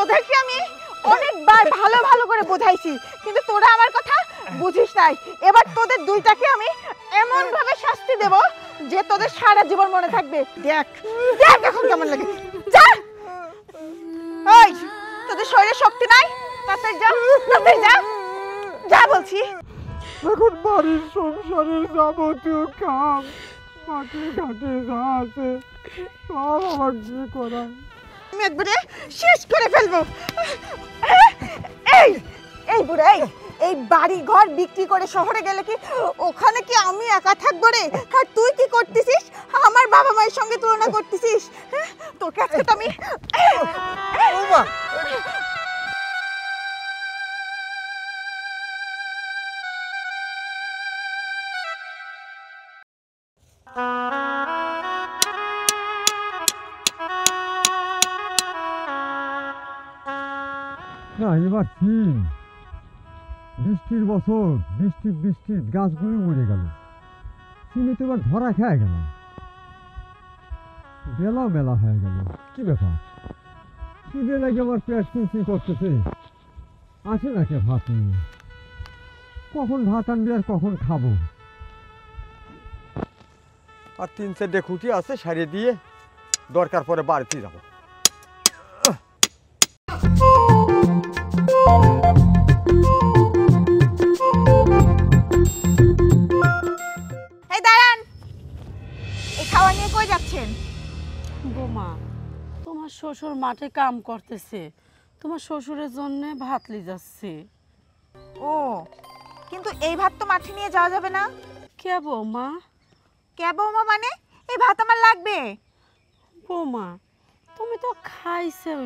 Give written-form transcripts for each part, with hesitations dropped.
তোদেরকে আমি অনেকবার ভালো ভালো করে বোঝাইছি, কিন্তু তোরা আমার কথা বুঝিস নাই। এবার তোদের দুইটাকে আমি এমন ভাবে শাস্তি দেব যে তোদের সারা জীবন মনে থাকবে। দেখ দেখ এখন কেমন লাগে। যা, ওই তোদের শরীরে শক্তি নাই, তাড়াতাড়ি যা, তাড়াতাড়ি যা, যা বলছি। এখন বাড়ির সংসারের যাবতীয় কাম মাঠে ঘাটে যা আছে সব আমার দিয়ে করা। আমি একবারে শেষ করে ফেলবো। এই এই বুড়া, এই বাড়ি ঘর বিক্রি করে শহরে গেলে কি ওখানে কি আমি একা থাকবো রে? আর তুই কি করতেছিস? আমার বাবা মায়ের সঙ্গে তুলনা করতেছিস? তোকে আজকে তো আমি না এবার সিম বৃষ্টির বছর, বৃষ্টির গাছগুলো মরে গেল, সিমে তো এবার ধরা খেয়ে গেল, বেলা মেলা হয়ে গেল। কি ব্যাপার, খিদে লাগে আমার পেট চুচি করতেছে, আসে নাকি ভাত নিয়ে? কখন ভাত আনবি আর কখন খাবো? আর 3-4 খুঁটি আছে, সারিয়ে দিয়ে দরকার পরে বাড়িতে যাবো। এই দাঁড়ান, এই খাওয়া নিয়ে কই যাচ্ছেন? বোমা, তোমার শ্বশুর মাঠে কাম করতেছে, তোমার শ্বশুরের জন্য ভাত লি যাচ্ছে। ও, কিন্তু এই ভাত তো মাঠে নিয়ে যাওয়া যাবে না। কে বৌমা? কে বৌমা মানে? এই ভাত আমার লাগবে। বৌমা, তুমি তো খাইছো,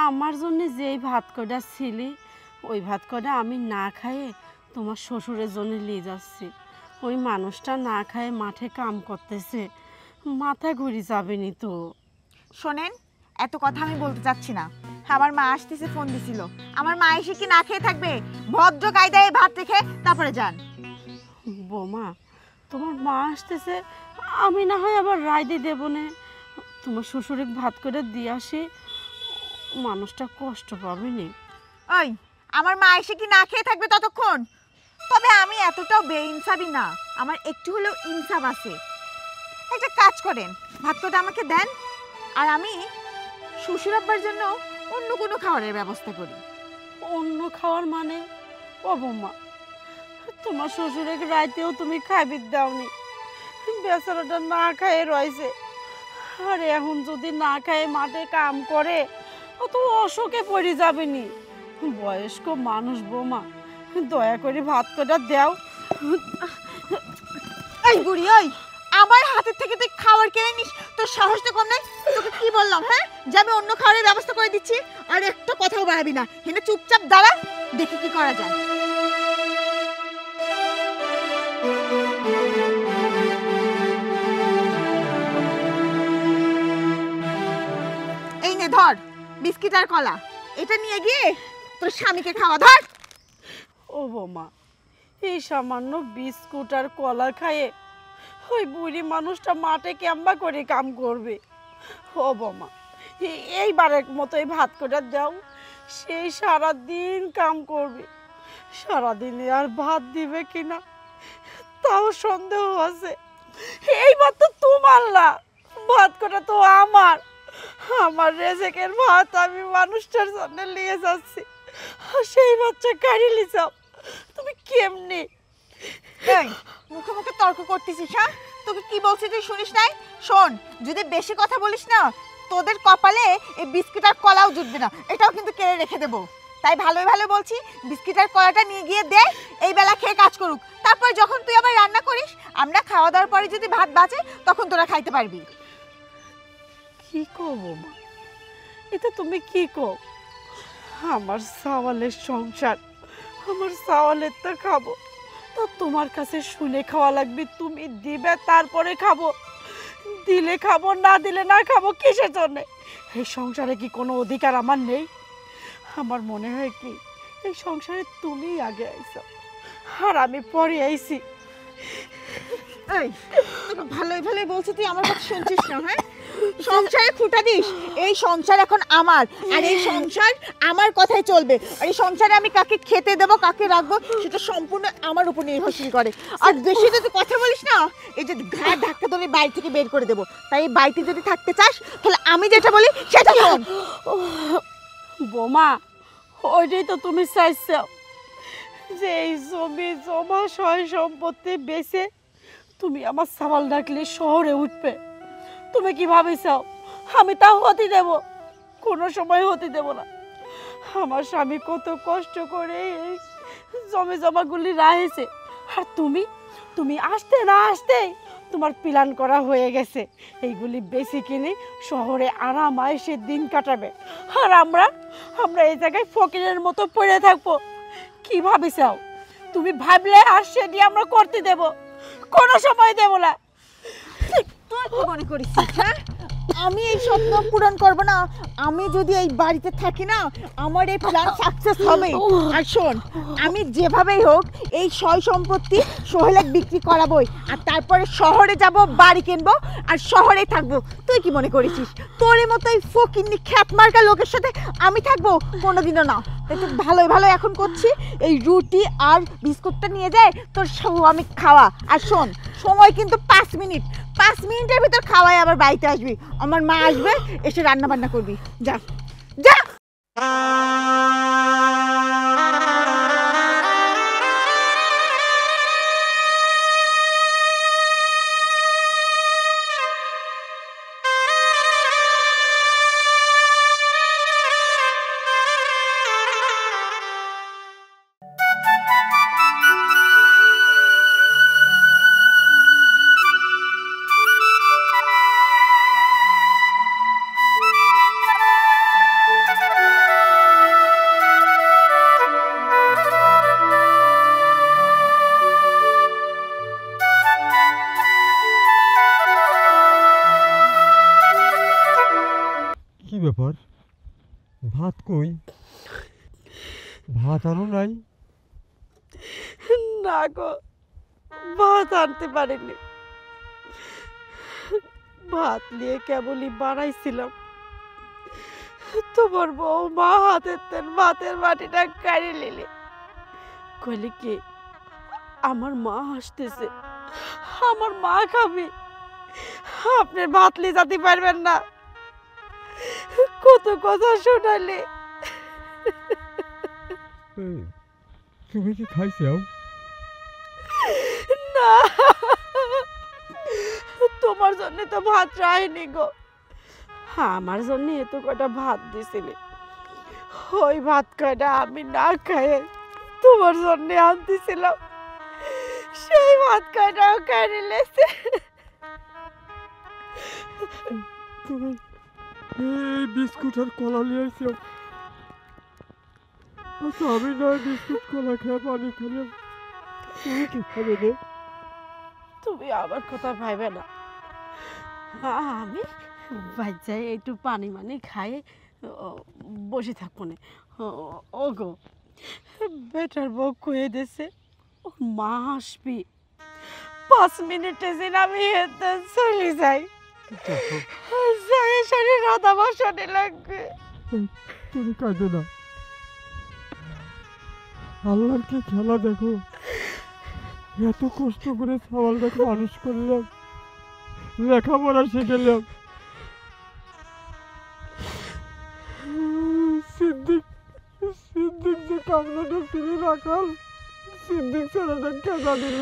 আমার জন্য যেই ভাত কটা ছিলি ওই ভাত কটা আমি না খাইয়ে তোমার শ্বশুরের জন্য নিয়ে যাচ্ছি। ওই মানুষটা না খায় মাঠে কাম করতেছে, মাথা ঘুরি যাবেনি তো। শোনেন, এত কথা আমি বলতে চাচ্ছি না। আমার মা আসতেছে, ফোন দিছিল। আমার মা এসে কি না খেয়ে থাকবে? ভদ্র কায়দায় ভাত রেখে তারপরে যান। বৌমা, তোমার মা আসতেছে, আমি না হয় আবার রাইদে দেব না, তোমার শ্বশুরে ভাত করে দিয়ে আসি, মানুষটা কষ্ট পাবেনি। ওই, আমার মা এসে কি না খেয়ে থাকবে ততক্ষণ? তবে আমি এতটাও বেইনসাফি না, আমার একটু হলেও ইনসাফ আছে। একটা কাজ করেন, ভাত কটা আমাকে দেন, আর আমি শ্বশুর আব্বার জন্য অন্য কোনো খাবারের ব্যবস্থা করি। অন্য খাওয়ার মানে? ও বৌমা, তোমার শ্বশুরে রাইতেও তুমি খাইবি দাওনি, বেচারাটা না খায় রয়েছে, আর এখন যদি না খায় মাঠে কাম করে ও তো অসুখে পড়ে যাবেনি। বয়স্ক মানুষ বৌমা, দয়া করে ভাত কটা দাও। এই বুড়ি, ওই আমার হাতের থেকে তুই খাবার কিনে নিস, তোর সাহস তো কম নাই। তোকে কি বললাম, হ্যাঁ, যে আমি অন্য খাবারের ব্যবস্থা করে দিচ্ছি, আর একটা কথাও বাড়াবি না। হেনে চুপচাপ দাঁড়া, দেখি কি করা যায়। এই নে ধর বিস্কিট আর কলা, এটা নিয়ে গিয়ে তোর স্বামীকে খাওয়া। ধর। ও বৌমা, এই সামান্য বিস্কুট আর কলা খায়ে ওই বুড়ি মানুষটা মাঠে কেম্বা করে কাম করবে? ও বৌমা, এইবারের মতো এই ভাত কটা দাও, সেই সারাদিন কাম করবে, সারাদিনে আর ভাত দিবে কিনা তাও সন্দেহ আছে। এইবার তো তোমার না, ভাত কটা তো আমার, আমার রেজেকের ভাত আমি মানুষটার জন্য নিয়ে যাচ্ছি, সেই বাচ্চা কারিলি যাও। তুমি কেমনি মুখে মুখে তর্ক করতেছিস? হ্যাঁ, তোকে কি বলছি তুই শুনিস নাই? শোন, যদি বেশি কথা বলিস না, তোদের কপালে এই বিস্কিট আর কলাও জুটবে না, এটাও কিন্তু কেড়ে রেখে দেবো। তাই ভালোই ভালো বলছি, বিস্কিট আর কলাটা নিয়ে গিয়ে দে, এই বেলা খেয়ে কাজ করুক। তারপর যখন তুই আবার রান্না করিস, আমরা খাওয়া দাওয়ার পরে যদি ভাত বাঁচে তখন তোরা খাইতে পারবি। কি করবো মা, এটা তুমি কি কো? আমার চাওয়ালের সংসার, আমার চাওয়ালের তো খাবো, তো তোমার কাছে শুনে খাওয়া লাগবে, তুমি দিবে তারপরে খাবো, দিলে খাবো না দিলে না খাবো, কিসের জন্যে? এই সংসারে কি কোনো অধিকার আমার নেই? আমার মনে হয় কি এই সংসারে তুমি আগে আইছো আর আমি পরে আইছি। এই তোকে ভালোই ভালোই বলছি, তুই আমার কথা শুনছিস না? হ্যাঁ, সংসারে খুঁটা দিস? এই সংসার এখন আমার, আর এই সংসার আমার কথাই চলবে। আর এই সংসারে আমি কাকে খেতে দেবো, কাকে রাখবো, সেটা সম্পূর্ণ আমার উপর নির্ভরশীল করে। আর বেশি যদি কথা বলিস না, এই যে ঘাড় ধাক্কা ধরে বাড়ি থেকে বের করে দেবো। তাই এই বাড়িতে যদি থাকতে চাস, তাহলে আমি যেটা বলি সেটা শোন। বোমা, ওইটাই তো তুমি চাইছো, যে এই জমি জমা সয় সম্পত্তি বেচে তুমি আমার সামাল ডাকলে শহরে উঠবে। তুমি কি ভাবিছাও আমি তা হতে দেব? কোনো সময় হতে দেব না। আমার স্বামী কত কষ্ট করে এই জমি জমাগুলি রাখেছে, আর তুমি তুমি আসতে না আসতেই তোমার প্ল্যান করা হয়ে গেছে এইগুলি বেশি কিনে শহরে আরাম আয়েসে দিন কাটাবে, আর আমরা আমরা এই জায়গায় ফকিরের মতো পড়ে থাকবো। কি ভাবিছাও? তুমি ভাবলে আর সেটি আমরা করতে দেব? কোনো সময় দেব না। তুই কি মনে করিস, হ্যাঁ, আমি এই স্বপ্ন পূরণ করব না? আমি যদি এই বাড়িতে থাকি না, আমার এই প্ল্যান সাকসেস হবে। আর শোন, আমি যেভাবেই হোক এই সয় সম্পত্তি সোহেলে বিক্রি করাবোই, আর তারপরে শহরে যাব, বাড়ি কিনবো, আর শহরেই থাকবো। তুই কি মনে করেছিস তোর মতো এই ফকিন্নি খ্যাতমার্কা লোকের সাথে আমি থাকবো? কোনোদিনও না। তাই তো ভালোই ভালো এখন করছি, এই রুটি আর বিস্কুটটা নিয়ে যায় তোর আমি খাওয়া। আর শোন, সময় কিন্তু 5 মিনিট, 5 মিনিটের ভিতর খাওয়াই আবার বাড়িতে আসবি। আমার মা আসবে, এসে রান্না বান্না করবি। যা যা। কি ব্যাপার, ভাত কই? ভাত আনো নাই? না গো, ভাত আনতে পারিনি। ভাত নিয়ে কেবলই বাড়াইছিলাম, তোমার বউ মা হাতের তেল ভাতের বাটিটা কাড়ি নিলে। কইলে কি আমার মা আসতেছে, আমার মা খাবে, আপনি ভাত নিয়ে যেতে পারবেন না। কত কথা শোনালে। তুমি কি খাইছাও? না, তোমার জন্য তো ভাত রায়নি গো, আমার জন্য এত কটা ভাত দিছিলে। ওই ভাত কয়টা আমি না খাই তোমার জন্য আনতেছিলাম, সেই ভাত কয়টাও কেড়ে লেছে। তুমি এই বিস্কুট আর কলা নিয়ে আসছো। আচ্ছা, আমি নয় বিস্কুট কলা খেয়ে পানি খেলাম, তুমি কি খাবে রে? তুমি আমার কথা ভাইবে না, আমি বাচ্চায় একটু পানি মানি খাই বসে থাকবো না। ও গো, বেটার বউ কয়ে দিছে ও মা আসবি, 5 মিনিটে যেন আমি চলে যাই, শরীর রাধা বসানে লাগবে। তুমি কাঁদো না, আল্লাহর কি খেলা দেখো। এত কষ্ট করে সওয়ালটাকে মানুষ করলাম, লেখাপড়া শিখেলাম, সিদ্দিক সিদ্দিক যে কামনাটা ফিরে রাখাল, সিদ্দিক ছেলেটা কেনা দিল।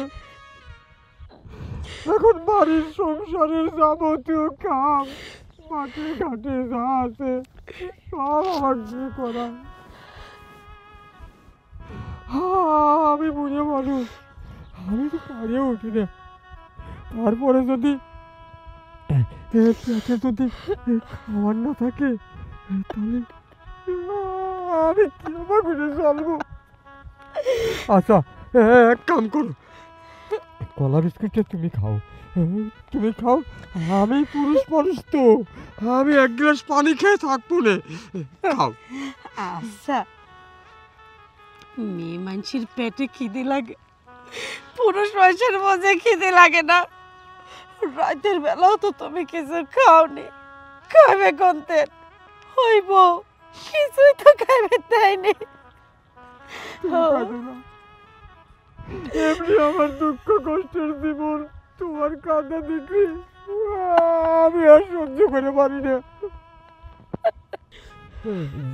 এখন বাড়ির সংসারের যাবতীয় কাম, মাঠে ঘাটে যা আছে সব আমার দিয়ে করা। আমি বুঝে মানুষ, আমি তো পারিয়ে উঠি না। তারপরে যদি পেটে যদি খাবার না থাকে, তাহলে আমি কিভাবে ফিরে চলবো? আচ্ছা, এক কাম করো, কলা বিস্কুটটা তুমি খাও, তুমি খাও। আমি পুরুষ মানুষ তো, আমি 1 গ্লাস পানি খেয়ে থাকবো না, খাও। আচ্ছা, মেয়ে মানুষের পেটে খিদে লাগে, পুরুষ মানুষের মধ্যে খিদে লাগে না? রাতের বেলাও তো তুমি কিছু খাওনি। খাবে কোনতে হইব কিছুই তো খাবে তাইনি এমনি আমার দুঃখ কষ্টের জীবন তোমার কাঁদা দেখি আমি আর সহ্য করে পারি না।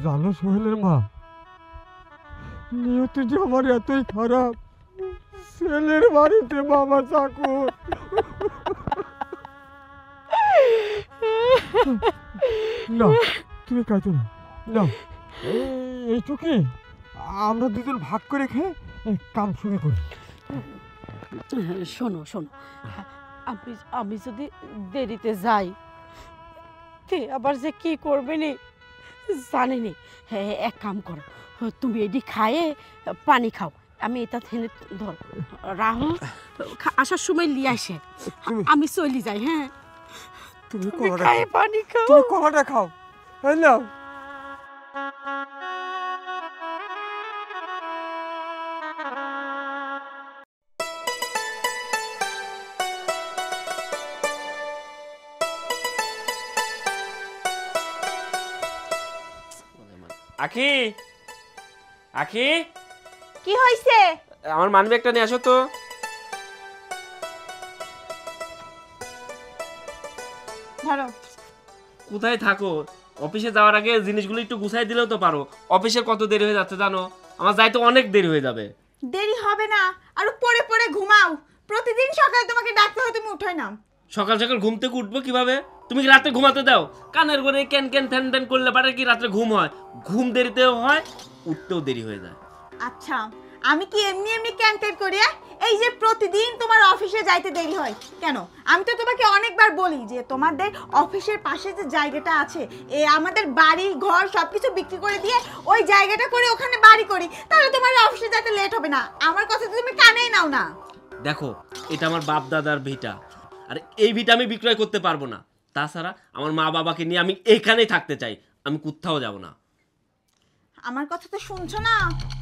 জানো সোহেলের মা, নিয়তি যে আমার এতই খারাপ, ছেলের বাড়িতে বাবা চাকর। না তুমি কাঁদো না, না এইটুকু আমরা দুজন ভাগ করে খেয়ে কাম শুরু করি। শোনো শোনো, আমি আমি যদি দেরিতে যাই তে আবার যে কি করবে নি জানি নি। হ্যাঁ এক কাম করো, তুমি এটি খায়ে পানি খাও, আমি এটা থেনে ধর রাহুল আসার সময় লিয়ে আসে, আমি চলি যাই। হ্যাঁ তুমি খায়ে পানি খাও, তুমি কলাটা খাও। না আখি, আখি, কি হইছে? আমার মানব্যাগটা নিয়ে আসো তো। ধরো। কোথায় থাকো? অফিসে যাওয়ার আগে জিনিসগুলো একটু গুছাই দিলেও তো পারো। অফিসের কত দেরি হয়ে যাচ্ছে জানো? আমার যাইতে অনেক দেরি হয়ে যাবে। দেরি হবে না, আর পড়ে পড়ে ঘুমাও। প্রতিদিন সকালে তোমাকে ডাকতে হয়, তুমি উঠোই না। সকাল সকাল ঘুম থেকে উঠবো কিভাবে? তুমি কি রাতে ঘুমাতে দাও? কানের করে ক্যান ক্যান ফ্যান ফ্যান করলে পারে কি রাত্রে ঘুম হয়? ঘুম দেরিতেও হয়, উঠতেও দেরি হয়ে যায়। আচ্ছা, আমি কি এমনি এমনি ক্যান্টেল করি? এই যে প্রতিদিন তোমার অফিসে যাইতে দেরি হয় কেন? আমি তো তোমাকে অনেকবার বলি যে তোমাদের অফিসের পাশে যে জায়গাটা আছে, আমাদের বাড়ি ঘর সবকিছু বিক্রি করে দিয়ে ওই জায়গাটা করে ওখানে বাড়ি করি, তাহলে তোমার অফিসে যেতে লেট হবে না। আমার কথা তো তুমি কানেই নাও না। দেখো, এটা আমার বাপ দাদার ভিটা, আর এই ভিটা আমি বিক্রয় করতে পারবো না। তাছাড়া আমার মা বাবাকে নিয়ে আমি এখানেই থাকতে চাই, আমি কোথাও যাব না। আমার কথা তো শুনছো না?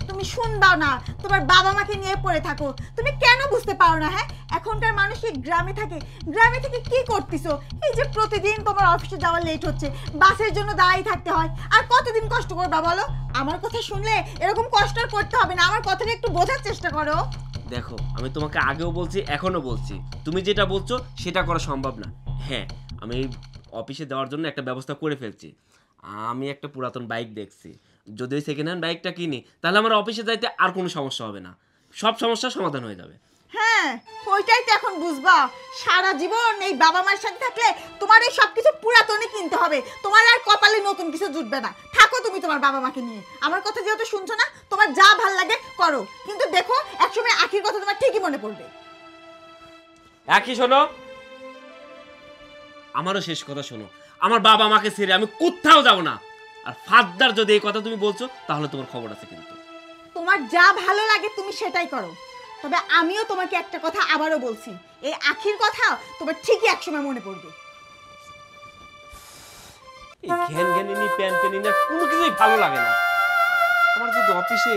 তুমি শুনবাও না, তোমার বাবা মাকে নিয়ে পড়ে থাকো। তুমি কেন বুঝতে পারো না? হ্যাঁ, এখনকার মানুষ কি গ্রামে থাকে? গ্রামে থেকে কি করতেছো? এই যে প্রতিদিন তোমার অফিসে যাওয়া লেট হচ্ছে, বাসের জন্য দাঁড়িয়ে থাকতে হয়, আর কতদিন কষ্ট করবা বলো? আমার কথা শুনলে এরকম কষ্ট আর করতে হবে না। আমার কথাটা একটু বোঝার চেষ্টা করো। দেখো, আমি তোমাকে আগেও বলছি, এখনো বলছি, তুমি যেটা বলছো সেটা করা সম্ভব না। হ্যাঁ, আমি অফিসে দেওয়ার জন্য একটা ব্যবস্থা করে ফেলছি। আমি একটা পুরাতন বাইক দেখছি, যদি ওই সেকেন্ড হ্যান্ড বাইকটা কিনি তাহলে আমার অফিসে যাইতে আর কোনো সমস্যা হবে না, সব সমস্যার সমাধান হয়ে যাবে। হ্যাঁ, ওইটাই তো এখন বুঝবা। সারা জীবন এই বাবা মায়ের সাথে থাকলে তোমার এই সবকিছু পুরাতনই কিনতে হবে, তোমার আর কপালে নতুন কিছু জুটবে না। থাকো তুমি তোমার বাবা মাকে নিয়ে। আমার কথা যেহেতু শুনছো না, তোমার যা ভাল লাগে করো, কিন্তু দেখো একসময় আখির কথা তোমার ঠিকই মনে পড়বে। একই শোনো, আমারও শেষ কথা শোনো। আমার বাবা মাকে ছেড়ে আমি কোথাও যাব না। আর ফাদার যদি এই কথা তুমি বলছো তাহলে তোমার খবর আছে কিন্তু। তোমার যা ভালো লাগে তুমি সেটাই করো, তবে আমিও তোমাকে একটা কথা আবারও বলছি, এই আখির কথা তোমার ঠিকই একসময় মনে পড়বে। এই ঘ্যান ঘ্যানিনি প্যান প্যানিনি আর কোনো কিছুই ভালো লাগে না। আমার যদি অফিসে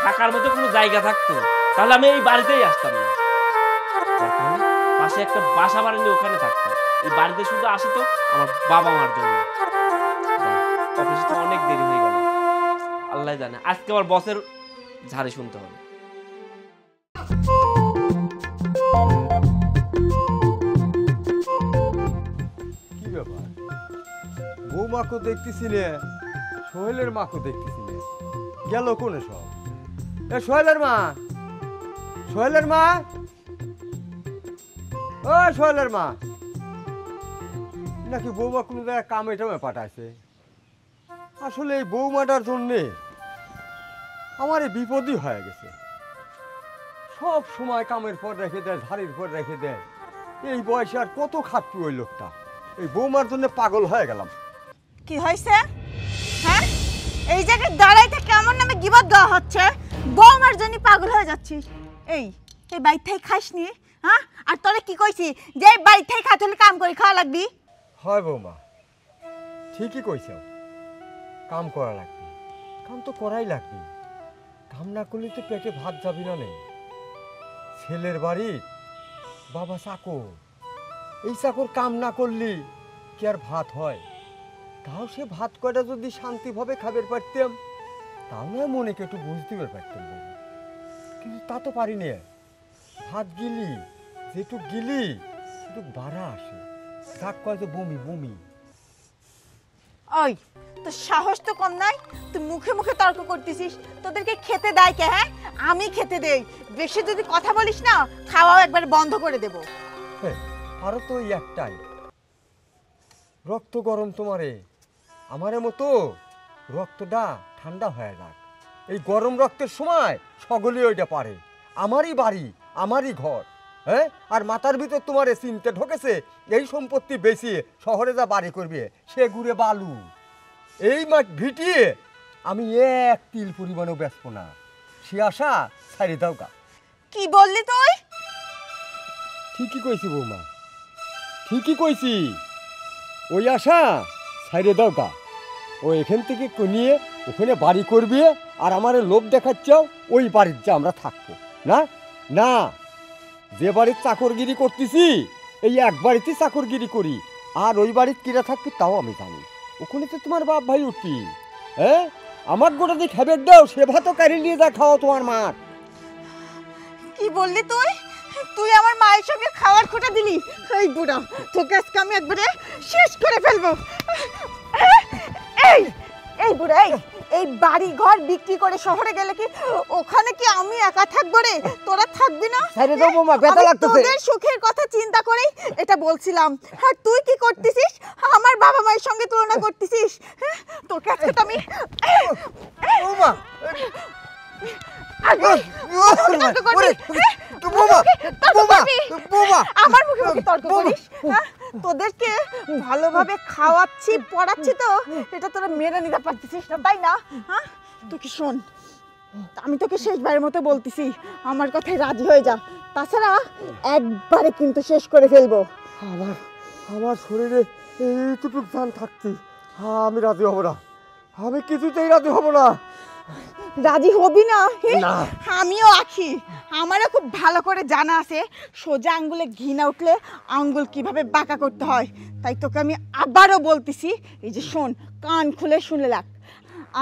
থাকার মতো কোনো জায়গা থাকতো তাহলে আমি এই বাড়িতেই আসতাম না। যার কারণে পাশে একটা বাসা বাড়ি নিয়ে ওখানে থাকতাম। এই বাড়িতে শুধু আসি তো আমার বাবা মার জন্য। অফিসে তো অনেক দেরি হয়ে গেল, আল্লাহ জানে আজকে আমার বসের ঝাড়ি শুনতে হবে। কি ব্যাপার, বৌমাকে দেখতেছি নে, সোহেলের মাকে দেখতেছি নে, গেল কোনে সব? এ সোহেলের মা, সোহেলের মা, ও সোহেলের মা, নাকি বৌমা কোনো জায়গায় কামে টামে পাঠাইছে? আসলে এই বৌমাটার জন্যে আমার এই বিপদই হয়ে গেছে। সব সময় কামের পর রেখে দেয়, ঝাড়ির পর রেখে দেয়। এই বয়সে আর কত খাটবি ওই লোকটা? এই বৌমার জন্য পাগল হয়ে গেলাম। কি হয়েছে? হ্যাঁ, এই জায়গায় দাঁড়াই থেকে আমার নামে গিবত দেওয়া হচ্ছে, বৌমার জন্য পাগল হয়ে যাচ্ছিস। এই এই বাইর থেকে খাস নি? হ্যাঁ, আর তোরে কি কইছি যে এই বাইর থেকে খাতে হলে কাম করে খাওয়া লাগবি? হয় বৌমা, ঠিকই কইছ, কাম করা লাগবে, কাম তো করাই লাগবে। কাম না করলে তো পেটে ভাত যাবি না। নেই ছেলের বাড়ি বাবা চাকর, এই চাকর কাম না করলি কি আর ভাত হয়? তাও সে ভাত কয়টা যদি শান্তিভাবে খাবার পারতাম তাহলে মনেকে একটু বুঝতে পারতাম বৌমা। কিন্তু তা তো পারি নে। ভাত গিলি যেটুক গিলি সেটু বাড়া আসে, ডাক কয় যে বমি বমি। ওই তো সাহস তো কম নাই, তুই মুখে মুখে তর্ক করতেছিস। তোদেরকে খেতে দেয় কে? হ্যাঁ, আমি খেতে দেই। বেশি যদি কথা বলিস না, খাওয়াও একবার বন্ধ করে দেব। হ্যাঁ, আরো তো ওই একটাই, রক্ত গরম তোমারে আমারে মতো রক্তটা ঠান্ডা হয়ে যাক। এই গরম রক্তের সময় সকলেই ওইটা পারে। আমারই বাড়ি, আমারই ঘর, হ্যাঁ? আর মাথার ভিতর তোমার চিন্তা ঢোকেছে এই সম্পত্তি বেচিয়ে শহরে যা বাড়ি করবে সে ঘুরে বালু। এই মাঠ ভিটিয়ে আমি এক তিল পরিমাণও বেচবো না। সে আশা ছাড়ি দাও গা। কি বললি তুই? ঠিকই কইছি বৌমা, ঠিকই কইছি। ওই আশা ছাইড়ে দাও গা। ও এখান থেকে নিয়ে ওখানে বাড়ি করবে আর আমারে লোভ দেখাচ্ছাও ওই বাড়ির যে আমরা থাকবো না। না, যে বাড়ির চাকরগিরি করতেছি এই এক বাড়িতে চাকরগিরি করি, আর ওই বাড়ির কিরা থাকবে তাও আমি জানি। ওখানে তো তোমার বাপ ভাই উঠবি। হ্যাঁ, আমার গোটা দিয়ে খাবার দাও, সে ভাতও কারি নিয়ে যা খাওয়া তোমার মার। কি বললি তুই? তুই আমার মায়ের সঙ্গে খাওয়ার খোঁটা দিলি? এই বুড়া, তোকে আজকে আমি একবারে শেষ করে ফেলবো। এই এই বুড়া, এই বাড়ি ঘর বিক্রি করে শহরে গেলে কি ওখানে কি আমি একা থাকবো রে? তোরা থাকবি না? ছাইড়ে দাও বৌমা, ব্যথা আমি লাগতেছে। তোদের সুখের কথা চিন্তা করেই এটা বলছিলাম। আর তুই কি করতেছিস? আমার বাবা মায়ের সঙ্গে তুলনা করতেছিস? হ্যাঁ, তোকে আজকে তো আমি বৌমা, আমার মুখে মুখে তর্ক করিস? হ্যাঁ, তোদেরকে ভালোভাবে খাওয়াচ্ছি পড়াচ্ছি তো এটা তোরা মেনে নিতে পারতেছিস না, তাই না? হ্যাঁ, তোকে শোন, আমি তোকে শেষবারের মতো বলতেছি, আমার কথায় রাজি হয়ে যা, তাছাড়া একবারে কিন্তু শেষ করে ফেলবো। আমার শরীরে এইটুকু জান থাকতি আমি রাজি হব না। আমি কিছুতেই রাজি হব না। রাজি হবি না? না। আমিও আছি, আমারও খুব ভালো করে জানা আছে সোজা আঙ্গুলে ঘি না উঠলে আঙ্গুল কিভাবে বাঁকা করতে হয়। তাই তোকে আমি আবারও বলতেছি, এই যে শোন, কান খুলে শুনে রাখ,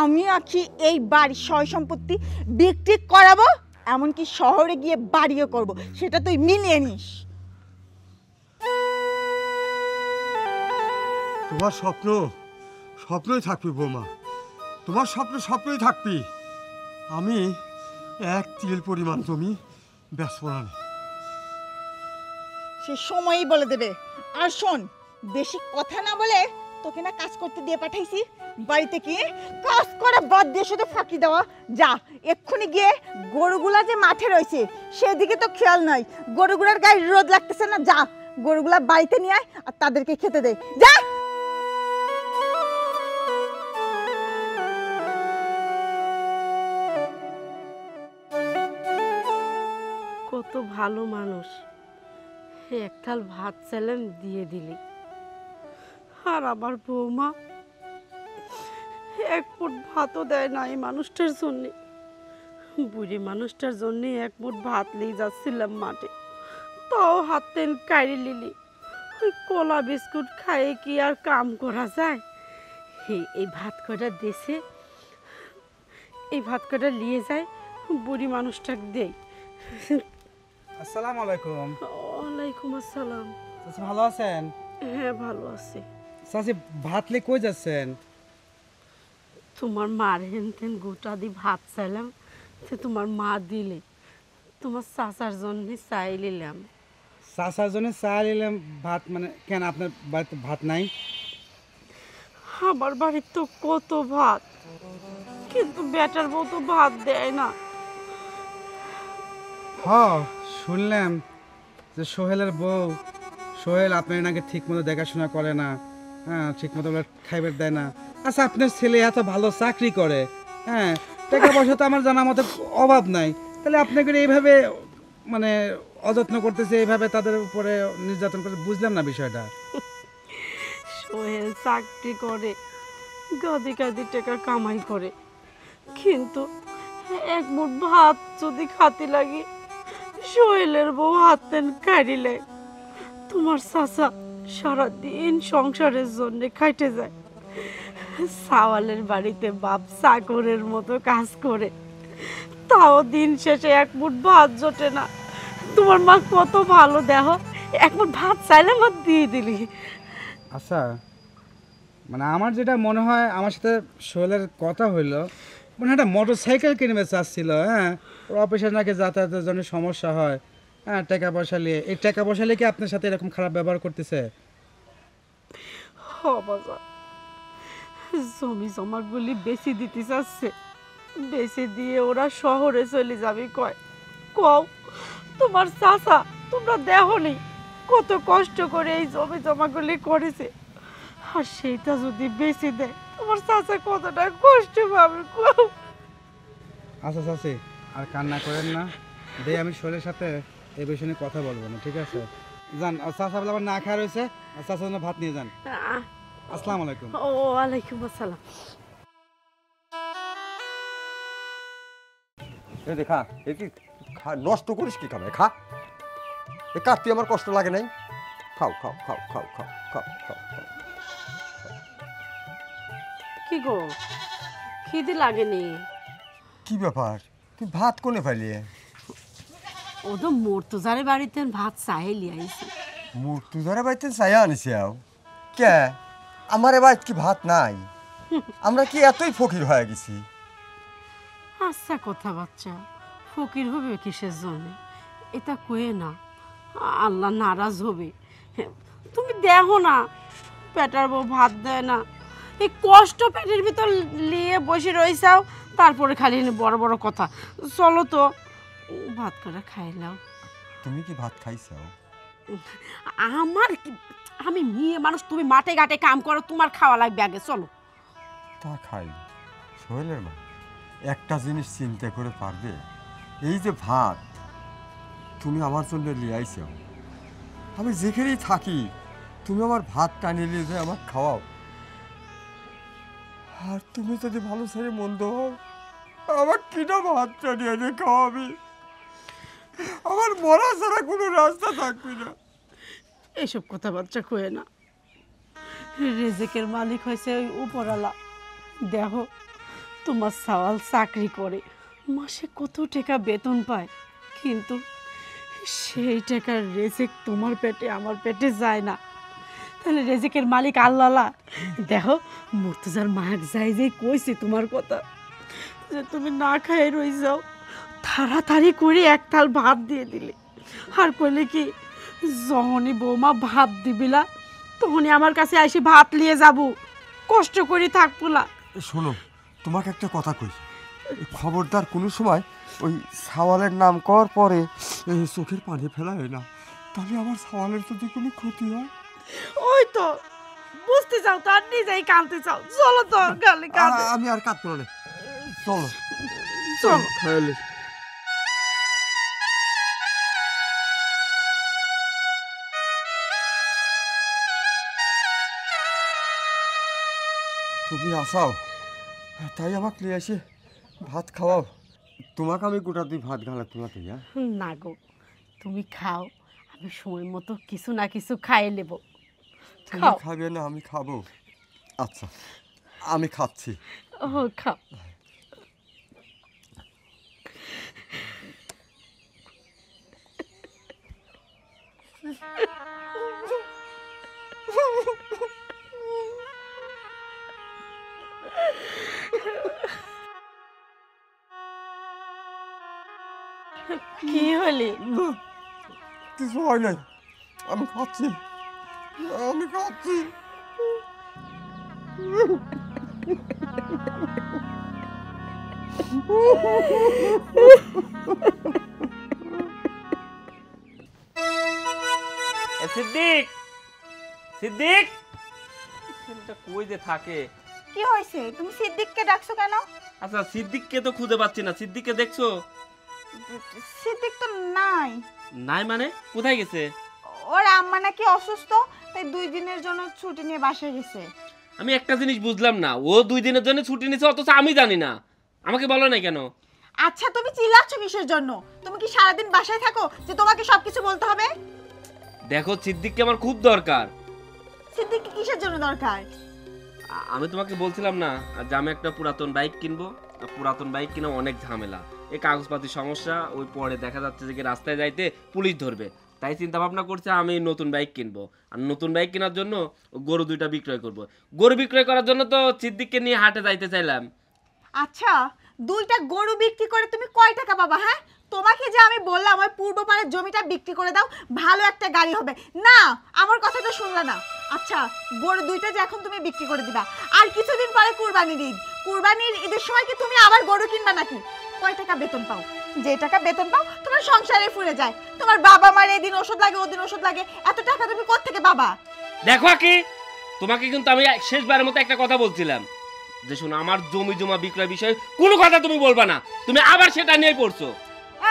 আমি আছি এই বাড়ির সয় সম্পত্তি বিক্রি করাবো, এমনকি শহরে গিয়ে বাড়িও করব, সেটা তুই মিলিয়ে নিস। তোমার স্বপ্ন স্বপ্নই থাকবি বৌমা, তোমার স্বপ্ন স্বপ্নই থাকবি। আমি এক তিল পরিমাণ জমি বেচবো না। সে সময়ই বলে দেবে। আর শোন, বেশি কথা না বলে তোকে না কাজ করতে দিয়ে পাঠাইছি, বাড়িতে কি কাজ করা বাদ দিয়ে শুধু ফাঁকি দেওয়া। যা এক্ষুনি গিয়ে গরুগুলা যে মাঠে রয়েছে সেদিকে তো খেয়াল নাই, গরুগুলার গায়ে রোদ লাগতেছে না, যা গরুগুলা বাড়িতে নিয়ে আয় আর তাদেরকে খেতে দে, যা। কত ভালো মানুষ, এক থাল ভাত চাইলাম দিয়ে দিলি। আর আমার বৌমা এক মুঠ ভাতও দেয় না এই মানুষটার জন্যে। বুড়ি মানুষটার জন্যে এক মুঠ ভাত নিয়ে যাচ্ছিলাম মাঠে, তাও হাত তেন কাড়ি লিলি। ওই কলা বিস্কুট খাইয়ে কি আর কাম করা যায়? এই ভাত কটা দেশে, এই ভাত কটা নিয়ে যায় বুড়ি মানুষটাকে দেই। আসসালামু আলাইকুম। ওয়ালাইকুম আসসালাম। চাচি ভালো আছেন? হ্যাঁ, ভালো আছি। চাচি ভাত লে কই যাচ্ছেন? তোমার মার হেনতেন গোটা দি ভাত চাইলাম, সে তোমার মা দিলে, তোমার চাচার জন্য চাই নিলাম। চাচার জন্য চা নিলাম ভাত, মানে কেন আপনার বাড়িতে ভাত নাই? আমার বাড়ির তো কত ভাত, কিন্তু বেটার বউ তো ভাত দেয় না। হ্যাঁ, শুনলাম যে সোহেলের বউ, সোহেল আপনার নাকি ঠিক মতো দেখাশোনা করে না, হ্যাঁ, ঠিক মতো খাইবার দেয় না। আচ্ছা, আপনার ছেলে এত ভালো চাকরি করে, হ্যাঁ, টাকা পয়সা তো আমার জানা মতো অভাব নাই, তাহলে আপনাকে এইভাবে মানে অযত্ন করতেছে, এইভাবে তাদের উপরে নির্যাতন করে, বুঝলাম না বিষয়টা। সোহেল চাকরি করে, গাদি গাদি টাকা কামাই করে, কিন্তু এক মুঠ ভাত যদি খাতে লাগে সোহেলের বউ হাতেন কাড়িলে। তোমার চাচা সারাদিন সংসারের জন্য খাইতে যায়, সাওয়ালের বাড়িতে বাপ চাকরের মতো কাজ করে, তাও দিন শেষে এক মুঠ ভাত জোটে না। তোমার মা কত ভালো, দেখো এক মুঠ ভাত চাইলে আমার দিয়ে দিলি। আচ্ছা, মানে আমার যেটা মনে হয়, আমার সাথে সোহেলের কথা হইলো, মানে একটা মোটর সাইকেল কিনবে চাচ্ছিল। হ্যাঁ, ওর অফিসে নাকি যাতায়াতের জন্য সমস্যা হয়। হ্যাঁ, টাকা পয়সা নিয়ে, এই টাকা পয়সা নিয়ে কি আপনার সাথে এরকম খারাপ ব্যবহার করতেছে? জমি জমাগুলি বেশি দিতে চাচ্ছে, বেশি দিয়ে ওরা শহরে চলে যাবে কয়। কও তোমার চাচা, তোমরা দেখো নি কত কষ্ট করে এই জমি জমাগুলি করেছে, আর সেইটা যদি বেশি দেয় তোমার চাচা কতটা কষ্ট পাবে কও। আচ্ছা চাচি, আর কান্না করেন না, দিয়ে আমি সোহেলের সাথে এই বিষয়ে নিয়ে কথা বলবো না, ঠিক আছে? যান, চাচা বলে আবার না খাওয়া রয়েছে, চাচার জন্য ভাত নিয়ে যান। আসসালামু আলাইকুম। ও ওয়ালাইকুম আসসালাম। এই দেখা, এই কি নষ্ট করিস কি খাবে? খা, এ কাটতে আমার কষ্ট লাগে নাই। খাও খাও খাও খাও খাও খাও খাও খাও। কি গো, খিদে লাগেনি? কি ব্যাপার, তুই ভাত কোনে পাইলি? ও তো মর্তুজারের বাড়িতে ভাত চাইলি আইছি। মুর্তুজারে বাড়িতে চাইয়া আনিস? কে, আমার বাড়িত কি ভাত নাই? আমরা কি এতই ফকির হয়ে গেছি? আচ্ছা কথা বাচ্চা, ফকির হবে কিসের জন্য? এটা কয়ে না, আল্লাহ নারাজ হবে। তুমি দেখো না, পেটার বউ ভাত দেয় না, এই কষ্ট পেটের ভিতর নিয়ে বসে রয়েছাও, তারপরে খালি বড় বড় কথা। চলো তো ভাত করে খাইলাম। তুমি কি ভাত খাইছো? আমার কি, আমি মেয়ে মানুষ, তুমি মাঠে ঘাটে কাম করো, তোমার খাওয়া লাগবে আগে, চলো। তা খাই। সোহেলের মা একটা জিনিস চিন্তা করে পারবে, এই যে ভাত তুমি আমার জন্য নিয়ে আইছো, আমি যেখানেই থাকি তুমি আমার ভাত টানিয়ে নিয়ে যায় আমার খাওয়াও। আর তুমি যদি ভালো ছেড়ে মন্দ হও, আমার কিনা ভাত টানিয়ে এনে খাওয়াবি? আমার মরা ছাড়া কোনো রাস্তা থাকবে না। এইসব কথাবার্তা কয়ে না, রেজেকের মালিক হয়েছে ওই উপরওয়ালা। দেখো তোমার সাওয়াল চাকরি করে, মাসে কত টাকা বেতন পায়, কিন্তু সেই টাকার রেজেক তোমার পেটে আমার পেটে যায় না। তাহলে রেজেকের মালিক আল্লাহ। দেখো মুর্তজার মায়াক যাই যে কইছে তোমার কথা, যে তুমি না খাই রই যাও, তাড়াতাড়ি করে এক থাল ভাত দিয়ে দিলে, আর কইলে কি যখনই বৌমা ভাত দিবিলা তখনই আমার কাছে আসি ভাত নিয়ে যাব, কষ্ট করে থাকবো না। শোনো, তোমাকে একটা কথা কই, খবরদার কোনো সময় ওই সাওয়ালের নাম কর পরে চোখের পানি ফেলা হয় না, তাহলে আমার সাওয়ালের যদি কোনো ক্ষতি হয়। ওই তো বুঝতে চাও তো, আর নিজেই কাঁদতে চাও, চলো তো গালে কাঁদে। আমি আর কাঁদতে না, চলো চলো। খাইলে তুমি আসাও, তাই আমাকে নিয়ে এসে ভাত খাওয়াও। তোমাকে আমি গোটা দুই ভাত গালা তোমাকে। না গো, তুমি খাও, আমি সময় মতো কিছু না কিছু খাইয়ে নেব। তুমি খাও। খাবে না আমি খাবো? আচ্ছা, আমি খাচ্ছি। ও খাও। কি হলি? কিছু হয় নাই, আমি খাচ্ছি, আমি খাচ্ছি। সিদ্দিক, সিদ্দিক, ছেলেটা কই যে থাকে? কি হয়েছে? তুমি সিদ্দিককে ডাকছো কেন? আচ্ছা সিদ্দিককে তো খুঁজে পাচ্ছি না, সিদ্দিককে দেখছো? সিদ্দিক তো নাই। নাই মানে কোথায় গেছে? ওর আম্মা নাকি অসুস্থ, তাই 2 দিনের জন্য ছুটি নিয়ে বাসায় গেছে। আমি একটা জিনিস বুঝলাম না, ও 2 দিনের জন্য ছুটি নিছে অথচ আমি জানি না, আমাকে বলো না কেন? আচ্ছা তুমি চিল্লাচ্ছ কিসের জন্য? তুমি কি সারাদিন বাসায় থাকো যে তোমাকে সবকিছু বলতে হবে? দেখো সিদ্দিককে আমার খুব দরকার। সিদ্দিককে কিসের জন্য দরকার? আমি তোমাকে বলছিলাম না যে আমি একটা পুরাতন বাইক কিনবো। পুরাতন বাইক কিনা অনেক ঝামেলা, এই কাগজপাতি সমস্যা, ওই পরে দেখা যাচ্ছে যে রাস্তায় যাইতে পুলিশ ধরবে। তাই চিন্তা ভাবনা করছে আমি নতুন বাইক কিনবো। আর নতুন বাইক কেনার জন্য গরু 2টা বিক্রয় করব। গরু বিক্রয় করার জন্য তো সিদ্দিককে নিয়ে হাটে যাইতে চাইলাম। আচ্ছা, 2টা গরু বিক্রি করে তুমি কয় টাকা পাবা? হ্যাঁ, তোমাকে যে আমি বললাম ওই পূর্ব পাড়ের জমিটা বিক্রি করে দাও, ভালো একটা গাড়ি হবে না, আমার কথাটা শুনলে না। আচ্ছা, গরু 2টা যে এখন তুমি বিক্রি করে দিবা, আর কিছুদিন পরে কুরবানির ঈদ, কুরবানির ঈদের সময় কি তুমি আবার গরু কিনবা নাকি? কয় টাকা বেতন পাও? যে টাকা বেতন পাও তোমার সংসারে ফুরে যায়। তোমার বাবা মার এদিন ওষুধ লাগে, ওদিন ওষুধ লাগে, এত টাকা তুমি কোত্থেকে পাবা? দেখো কি, তোমাকে কিন্তু আমি শেষবারের মতো একটা কথা বলছিলাম যে শোনো, আমার জমি জমা বিক্রয় বিষয়ে কোনো কথা তুমি বলবা না। তুমি আবার সেটা নিয়ে পড়ছো।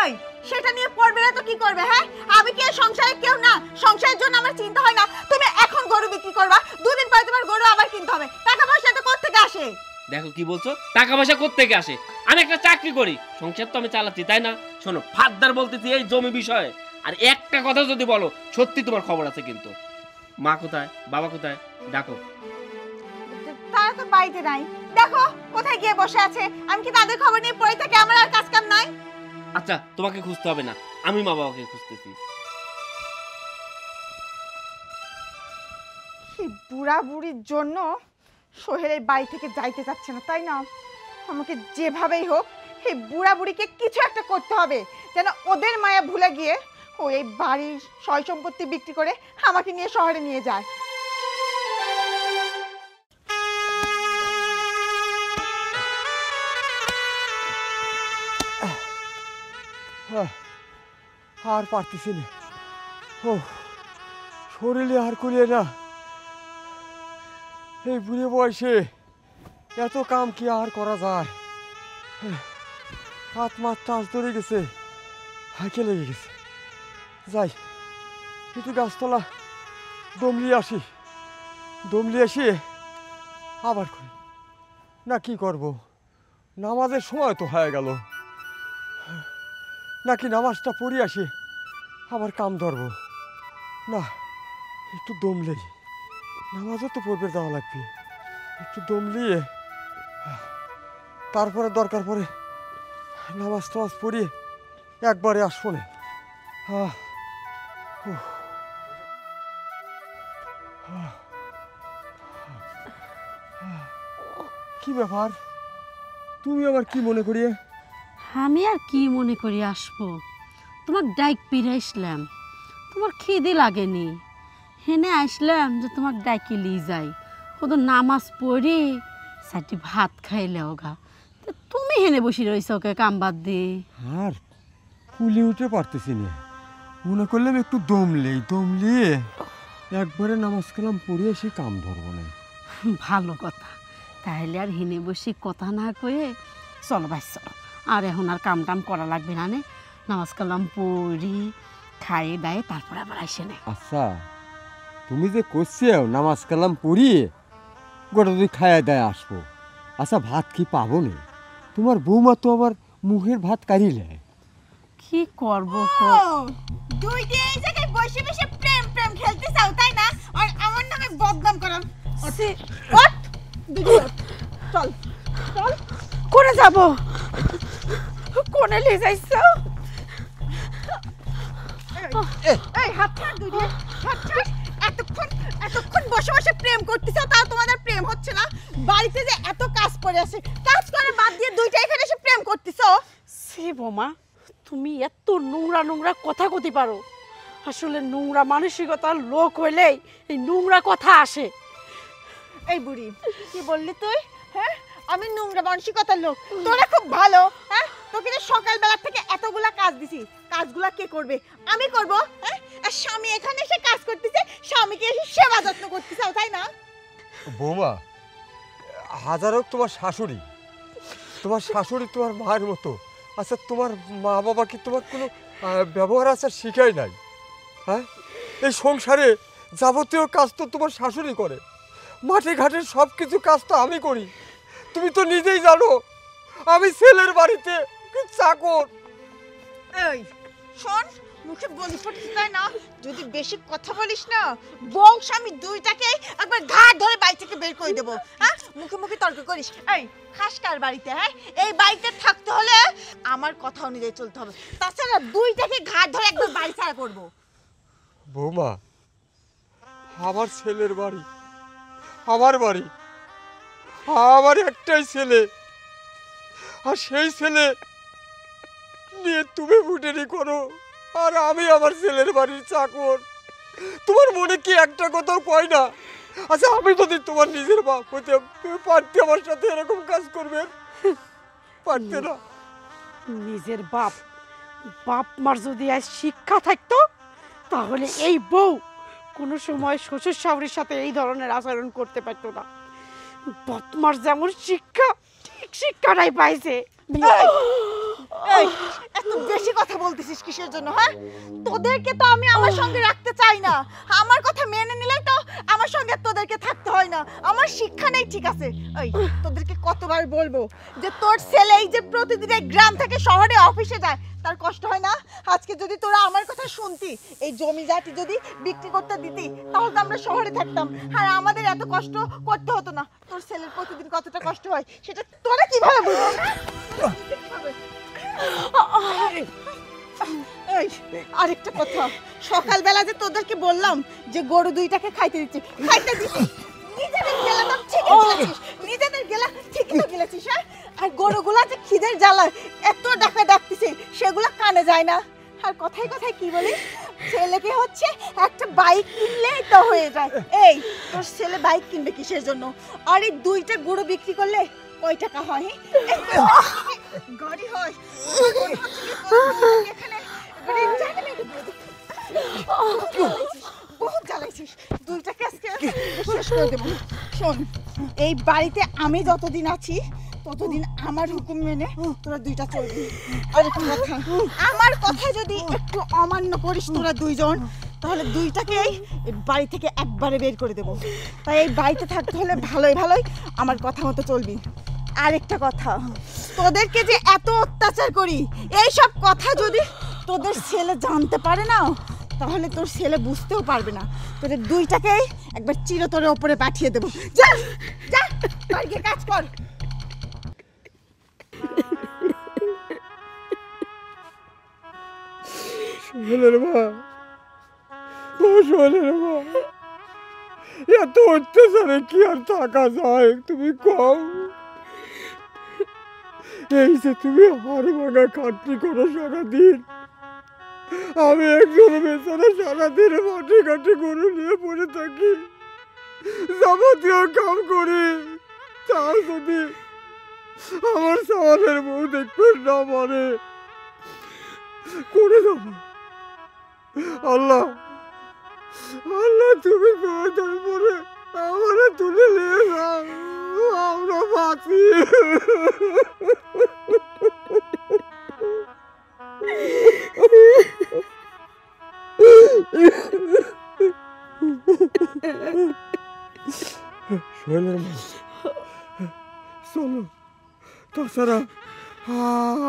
এই, সেটা নিয়ে পড়বে না তো কি করবে? হ্যাঁ, আমি কি এই সংসারে কেউ না? সংসারের জন্য আমার চিন্তা হয় না? তুমি এখন গরু বিক্রি করবা, 2 দিন পরে তোমার গরু আবার কিনতে হবে, টাকা পয়সা তো কোত্থেকে আসে? দেখো কি বলছো, টাকা পয়সা কোত্থেকে আসে? আমি একটা চাকরি করি, সংসার তো আমি চালাচ্ছি, তাই না? শোনো, ফাদ্দার বলতেছি এই জমি বিষয়ে, আর একটা কথা যদি বলো সত্যি তোমার খবর আছে কিন্তু। মা কোথায়, বাবা কোথায়, ডাকো। তারা তো বাড়িতে নাই, দেখো কোথায় গিয়ে বসে আছে। আমি কি তাদের খবর নিয়ে পড়ে থাকি? আমার আর কাজ কাম নাই। আচ্ছা, তোমাকে খুঁজতে হবে না, আমি মা বাবাকে খুঁজতেছি। এই বুড়া বুড়ির জন্য সোহেলের বাড়ি থেকে যাইতে চাচ্ছে না, তাই না? আমাকে যেভাবেই হোক এই বুড়া বুড়িকে কিছু একটা করতে হবে, যেন ওদের মায়া ভুলে গিয়ে ও এই বাড়ির সয় সম্পত্তি বিক্রি করে আমাকে নিয়ে শহরে নিয়ে যায়। আর পারতেছি না, ও শরীরে আর কুলিয়ে না। এই বুড়ে বয়সে এত কাম কি আর করা যায়? হাত মাত টাচ ধরে গেছে, হাঁকে লেগে গেছে। যাই একটু গাছতলা দমলিয়ে আসি, দমলিয়ে আসি আবার করি না। কি করব, নামাজের সময় তো হয়ে গেল, নাকি নামাজটা পড়ে আসি আবার কাম ধরবো না। একটু দমলেই, নামাজও তো পড়বে যাওয়া লাগবে, একটু দমলিয়ে তারপরে দরকার পড়ে নামাজ টামাজ পড়িয়ে একবারে আসবো না। কি ব্যাপার, তুমি আবার কি মনে করিয়ে? আমি আর কি মনে করি আসবো, তোমার ডাইক পেরে আসলাম, তোমার খিদে লাগেনি, হেনে আসলাম যে তোমার ডাইকে নিয়ে যাই, ওদের নামাজ পড়ি সাথে ভাত খাইলে ওগা, তুমি হেনে বসে রয়েছ ওকে কাম বাদ দিয়ে। আর কুলি উঠে পারতেছি না, মনে করলাম একটু দমলিয়ে একবারে নামাজ কালাম পড়ে এসে কাম ধরবো না। ভালো কথা, তাহলে আর হেনে বসে কথা না কয়ে চলো ভাই চলো, আর এখন আর কাম টাম করা লাগবে না, নামাজ কালাম পড়ি খাইয়ে দায়ে তারপরে আবার আসে না। আচ্ছা, তুমি যে করছো নামাজ কালাম পড়িয়ে গোটা দুই খাইয়া দেয় আসবো, আচ্ছা ভাত কি পাবো না? তোমার বৌমা তো আবার মুখের ভাত কারিলে। কি করবো দুই দিয়ে এই জায়গায় বসে বসে প্রেম প্রেম খেলতে চাও, তাই না? আর আমার নামে বদনাম করো। ওঠ, দুই চল চল। করে যাব, কোনে নিয়ে যাইছ? এই হাত ছাড়, দুই দিয়ে হাত ছাড়। এতক্ষণ বসে বসে প্রেম করতেছ, তাও তোমাদের প্রেম হচ্ছে না? বাড়িতে যে এত কাজ পড়ে আছে, কাজ করে বাদ দিয়ে 2টা এখানে এসে প্রেম করতেছ? সে বোমা, তুমি এত নোংরা নোংরা কথা কইতে পারো? আসলে নোংরা মানসিকতার লোক হইলেই এই নোংরা কথা আসে। এই বুড়ি, কি বললি তুই? হ্যাঁ, আমি নোংরা মানসিকতার লোক? তোরা খুব ভালো। হ্যাঁ, তোকে যে সকালবেলা থেকে এতগুলা কাজ দিছি, কাজগুলা কে করবে? আমি করব। হ্যাঁ, আর স্বামী এখানে এসে কাজ করতেছে, স্বামীকে এসে সেবা যত্ন করতেছে, তাই না? বৌমা, হাজার হোক তোমার শাশুড়ি, তোমার মায়ের মতো। আচ্ছা, তোমার মা বাবা কি তোমার কোনো ব্যবহার আচার শিখাই নাই? হ্যাঁ, এই সংসারে যাবতীয় কাজ তো তোমার শাশুড়ি করে, মাঠে ঘাটের সব কিছু কাজ তো আমি করি। তুমি তো নিজেই জানো আমি ছেলের বাড়িতে চাকর। এই শোন, মুখে বলি ফুটছে তাই না? যদি বেশি কথা বলিস না, বউ স্বামী দুইটাকে একবার ঘাট ধরে বাড়ি থেকে বের করে দেবো। হ্যাঁ, মুখে মুখে তর্ক করিস। এই খাস কার বাড়িতে? হ্যাঁ, এই বাড়িতে থাকতে হলে আমার কথা অনুযায়ী চলতে হবে, তাছাড়া দুইটাকে ঘাট ধরে একবার বাড়ি ছাড়া করবো। বৌমা, আমার ছেলের বাড়ি, আমার বাড়ি, আমার একটাই ছেলে, আর সেই ছেলে নিয়ে তুমি ফুটেনি করো, আর আমি আমার ছেলের বাড়ির চাকর। তোমার মনে কি একটা কথাও কয় না? আচ্ছা, আমি যদি তোমার নিজের বাপ হতে পারতে আমার সাথে এরকম কাজ করবেন? পারতে না। নিজের বাপ বাপ মার যদি আজ শিক্ষা থাকতো, তাহলে এই বউ কোনো সময় শ্বশুর শাশুড়ির সাথে এই ধরনের আচরণ করতে পারতো না। বাপ মার যেমন শিক্ষা, ঠিক শিক্ষাটাই পাইছে। এই এত বেশি কথা বলতেছিস কিসের জন্য? হ্যাঁ, তোদেরকে তো আমি আমার সঙ্গে রাখতে চাই না। আমার কথা মেনে নিলেই তো আমার সঙ্গে তোদেরকে থাকতে হয় না। আমার শিক্ষা নেই, ঠিক আছে? এই তোদেরকে কতবার বলবো যে তোর ছেলে এই যে প্রতিদিন এই গ্রাম থেকে শহরে অফিসে যায়, তার কষ্ট হয় না? আজকে যদি তোরা আমার কথা শুনতি, এই জমি জাতি যদি বিক্রি করতে দিতি, তাহলে তো আমরা শহরে থাকতাম, আর আমাদের এত কষ্ট করতে হতো না। তোর ছেলের প্রতিদিন কতটা কষ্ট হয় সেটা তোরা কিভাবে বুঝবি? এই আরেকটা কথা, সকালবেলা যে তোদেরকে বললাম যে গরু দুইটাকে খাইতে দিচ্ছি, খাইতে দিচ্ছি, নিজেদের গেলা তো ঠিকই গেলেছিস, নিজেদের গেলা ঠিকই তো গেলেছিস। হ্যাঁ, আর গরুগুলা যে খিদের জ্বালায় এত ডাকা ডাকতেছে, সেগুলা কানে যায় না। আর কথায় কথায় কি বলিস, ছেলেকে হচ্ছে একটা বাইক কিনলেই তো হয়ে যায়। এই তোর ছেলে বাইক কিনবে কিসের জন্য? আর এই দুইটা গরু বিক্রি করলে কয় টাকা হয়? গাড়ি হয়। এখানে বহুত জ্বালাইছিস, দুইটাকে আজকে শেষ করে দেবো। শোন, এই বাড়িতে আমি যতদিন আছি ততদিন আমার হুকুম মেনে তোরা দুইটা চলবি। আর একটা কথা, আমার কথা যদি একটু অমান্য করিস তোরা দুইজন, তাহলে দুইটাকেই এই বাড়ি থেকে একবারে বের করে দেবো। তাই এই বাড়িতে থাকতে হলে ভালোই ভালোই আমার কথা মতো চলবি। আরেকটা কথা, তোদেরকে যে এত অত্যাচার করি, এই সব কথা যদি তোদের ছেলে জানতে পারে না, তাহলে তোর ছেলে বুঝতেও পারবে না। তোদের দুইটাকেই একবার চিরতরে ওপরে পাঠিয়ে দেবো। যা যা, বাড়ি কাজ কর। সোহেলের মা, ও সোহেলের মা, এত অত্যাচারে কি আর থাকা যায়? তুমি কও, এই যে তুমি হাড় ভাঙা খাটনি করো সারাদিন, আমি একজন বেচারা সারাদিন মাঠে ঘাটে গরু নিয়ে পড়ে থাকি, যাবতীয় কাম করি, তা যদি আমার সামানের বউ দেখবে না মরে করে যাবো। আল্লাহ, আল্লাহ, তুমি পরে আমারে তুলে নিয়ে যাও, আমরা বাঁচি। সোহেলের মা, চলো, তাছাড়া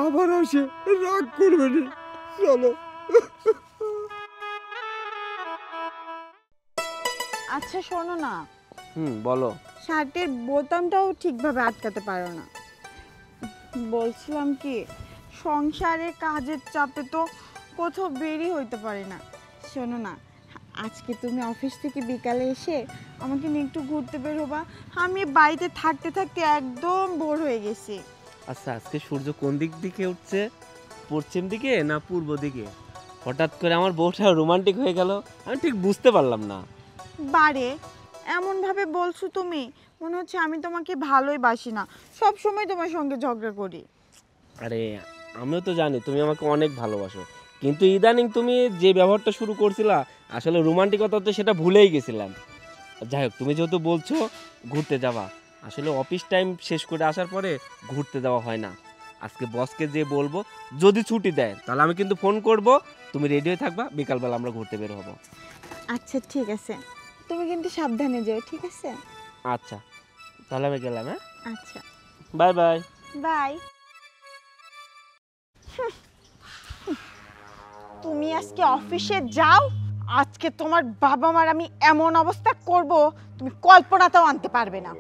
আবার আসে রাগ করবে না, চলো। আচ্ছা শোনো না, বলো। শার্টের বোতামটাও ঠিকভাবে আটকাতে পারো না। বলছিলাম কি, সংসারে কাজের চাপে তো কোথাও বেরই হইতে পারি না। শোনো না, আজকে তুমি অফিস থেকে বিকালে এসে আমাকে নিয়ে একটু ঘুরতে বের হবা। আমি বাড়িতে থাকতে থাকতে একদম বোর হয়ে গেছি। আচ্ছা, আজকে সূর্য কোন দিক দিকে উঠছে? পশ্চিম দিকে না পূর্ব দিকে? হঠাৎ করে আমার বউটা রোমান্টিক হয়ে গেল, আমি ঠিক বুঝতে পারলাম না। বারে এমন ভাবে বলছো তুমি, মনে হচ্ছে আমি তোমাকে ভালোই বাসি না, সব সময় তোমার সঙ্গে ঝগড়া করি। আরে আমিও তো জানি তুমি আমাকে অনেক ভালোবাসো, কিন্তু ইদানিং তুমি যে ব্যবহারটা শুরু করছিলা, আসলে রোমান্টিকতা তো সেটা ভুলেই গেছিলাম। যাই হোক, তুমি যেহেতু বলছো ঘুরতে যাবা, আসলে অফিস টাইম শেষ করে আসার পরে ঘুরতে যাওয়া হয় না। আজকে বসকে যে বলবো, যদি ছুটি দেয় তাহলে আমি কিন্তু ফোন করব, তুমি রেডি হয়ে থাকবা, বিকালবেলা আমরা ঘুরতে বের হবো। আচ্ছা ঠিক আছে, তুমি কিন্তু সাবধানে যেও, ঠিক আছে? আচ্ছা, তাহলে আমি গেলাম। হ্যাঁ, আচ্ছা, বাই বাই। বাই। তুমি আজকে অফিসে যাও, আজকে তোমার বাবা মার আমি এমন অবস্থা করব তুমি কল্পনাতেও আনতে পারবে না।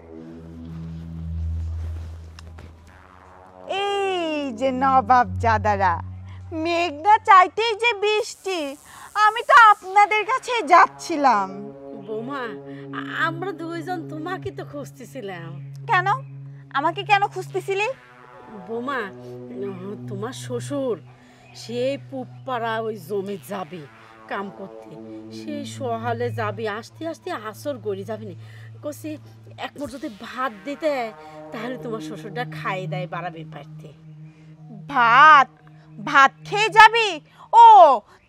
এই যে নবাব জাদারা, মেঘনা চাইতেই যে বৃষ্টি, আমি তো আপনাদের কাছে যাচ্ছিলাম। বৌমা, আমরা দুইজন তোমাকে তো খুঁজতেছিলাম। কেন? আমাকে কেন খুঁজতেছিলি? বৌমা, তোমার শ্বশুর সেই পুপাড়া ওই জমি যাবে কাম করতে, সেই সহালে যাবে, আসতে আসতে আসর গড়ি যাবে না। কছি এক মোট যদি ভাত দিতে তাহলে তোমার শ্বশুরটা খাইয়ে দেয় বাড়াবে পারতে। ভাত? ভাত খেয়ে যাবি? ও,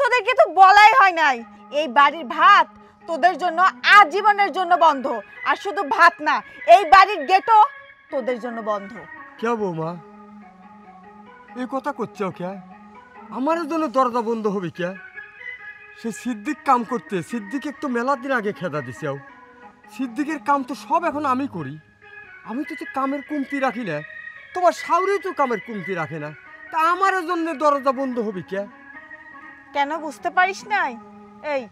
তোদেরকে তো বলাই হয় নাই এই বাড়ির ভাত তোদের জন্য আজীবনের জন্য বন্ধ। আর শুধু ভাত না, এই বাড়ির গেটও তোদের জন্য বন্ধ। কে বৌমা এই কথা করছো কে? আমার জন্য দরজা বন্ধ হবে কে? সে সিদ্দিক কাম করতে, সিদ্দিক একটু মেলা দিন আগে খেদা দিছে। সিদ্দিকের কাম তো সব এখন আমি করি। আমি তো কামের কমতি রাখি না, তোমার শাওরি তো কামের কমতি রাখে না, তা আমার জন্য দরজা বন্ধ হবে কে? কেন বুঝতে পারিস নাই? এই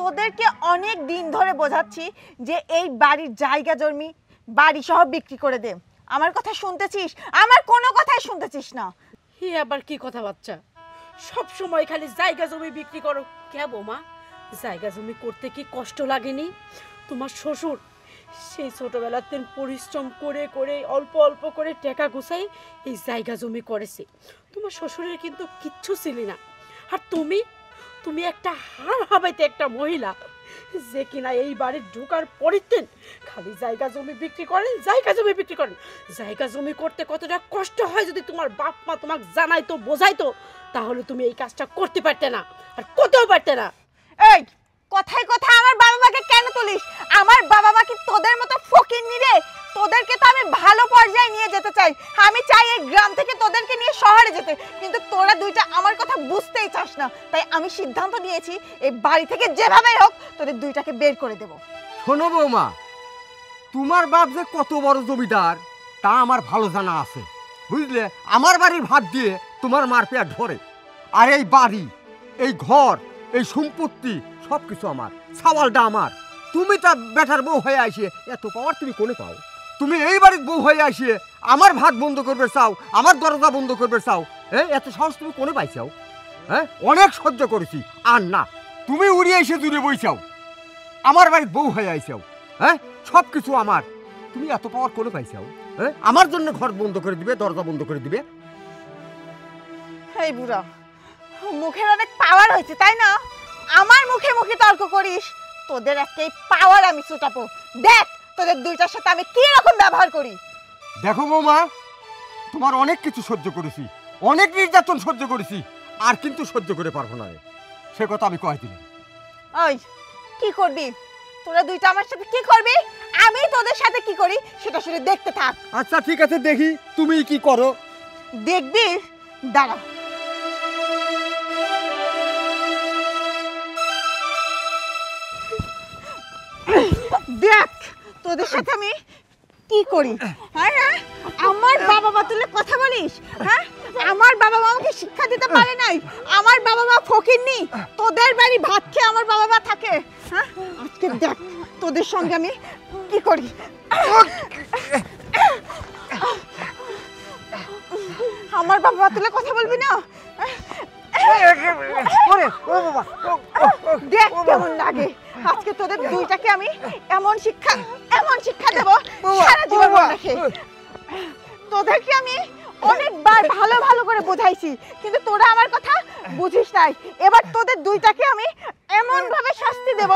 তোদেরকে অনেক দিন ধরে বোঝাচ্ছি যে এই বাড়ির জায়গা জমি বাড়ি সহ বিক্রি করে দে। আমার কথা শুনতেছিস? আমার কোনো কথাই শুনতেছিস না। হে আবার কি কথা বাচ্চা, সব সময় খালি জায়গা জমি বিক্রি করো কে বৌমা? জায়গা জমি করতে কি কষ্ট লাগেনি? তোমার শ্বশুর সেই ছোটবেলাতে পরিশ্রম করে করে অল্প অল্প করে টাকা গুছাই এই জায়গা জমি করেছে। তোমার শ্বশুরের কিন্তু কিচ্ছু ছিলি না। আর তুমি একটা হাড় হাবাইতে একটা মহিলা যে কিনা এই বাড়ির ঢোকার পরিতেন খালি জায়গা জমি বিক্রি করেন, জায়গা জমি বিক্রি করেন। জায়গা জমি করতে কতটা কষ্ট হয় যদি তোমার বাপ মা তোমাকে জানাইতো, বোঝাইতো, তাহলে তুমি এই কাজটা করতে পারতে না, আর করতেও পারতে না। এই কথায় কথায় আমার বাবা মাকে কেন তুলিস? আমার বাবা মা কি তোদের মতো ফকিন্নি রে? তোদেরকে তো আমি ভালো পর্যায়ে নিয়ে যেতে চাই। আমি চাই এই গ্রাম থেকে তোদেরকে নিয়ে শহরে যেতে, কিন্তু তোরা দুইটা আমার কথা বুঝতেই চাস না। তাই আমি সিদ্ধান্ত নিয়েছি এই বাড়ি থেকে যেভাবেই হোক তোদের দুইটাকে বের করে দেব। শোনো বৌমা, তোমার বাপ যে কত বড় জমিদার তা আমার ভালো জানা আছে, বুঝলে? আমার বাড়ির ভাত দিয়ে তোমার মার পেট ধরে। আর এই বাড়ি, এই ঘর, এই সম্পত্তি সব কিছু আমার, সাওয়ালটা আমার। তুমি তা বেটার বউ হয়ে আসিয়ে এত পাওয়ার তুমি কোনে পাও? তুমি এই বাড়ির বউ হয়ে আসিয়ে আমার ভাত বন্ধ করবে চাও, আমার দরজা বন্ধ করবে চাও? হ্যাঁ, এত সাহস তুমি কোনে পাইছাও? হ্যাঁ, অনেক সহ্য করেছি, আর না। তুমি উড়িয়ে এসে দূরে বইছাও, আমার বাড়ির বউ হয়ে আইছাও। হ্যাঁ, সব কিছু আমার। তুমি এত পাওয়ার কোনে পাইছাও? হ্যাঁ, আমার জন্য ঘর বন্ধ করে দিবে, দরজা বন্ধ করে দিবে? এই বুড়া, মুখের অনেক পাওয়ার হয়েছে তাই না? আমার মুখে মুখে তর্ক করিস। তোদের আজকে এই পাওয়ার আমি ছুটাবো। দেখ তোদের দুইটার সাথে আমি কি রকম ব্যবহার করি। দেখো বৌমা, তোমার অনেক কিছু সহ্য করেছি, অনেক নির্যাতন সহ্য করেছি, আর কিন্তু সহ্য করে পারবো না রে। সে কথা আমি কয়ে দিলাম। ওই কি করবি তোরা দুইটা? আমার সাথে কি করবি? আমি তোদের সাথে কি করি সেটা শুধু দেখতে থাক। আচ্ছা ঠিক আছে, দেখি তুমি কি করো। দেখবি, দাঁড়া। দেখ তোদের সাথে আমি কি করি। হ্যাঁ হ্যাঁ, আমার বাবা মা তুলে কথা বলিস? হ্যাঁ, আমার বাবা মা আমাকে শিক্ষা দিতে পারে নাই? আমার বাবা মা ফকিরনি? তোদের বাড়ি ভাত খেয়ে আমার বাবা মা থাকে? হ্যাঁ, আজকে দেখ তোদের সঙ্গে আমি কি করি। আমার বাবা মা তুলে কথা বলবি না? দেখ কেমন লাগে। আজকে তোদের দুইটাকে আমি এমন শিক্ষা দেব সারা জীবন মনে রাখে। তোদেরকে আমি অনেকবার ভালো ভালো করে বোঝাইছি, কিন্তু তোরা আমার কথা বুঝিস নাই। এবার তোদের দুইটাকে আমি এমন ভাবে শাস্তি দেব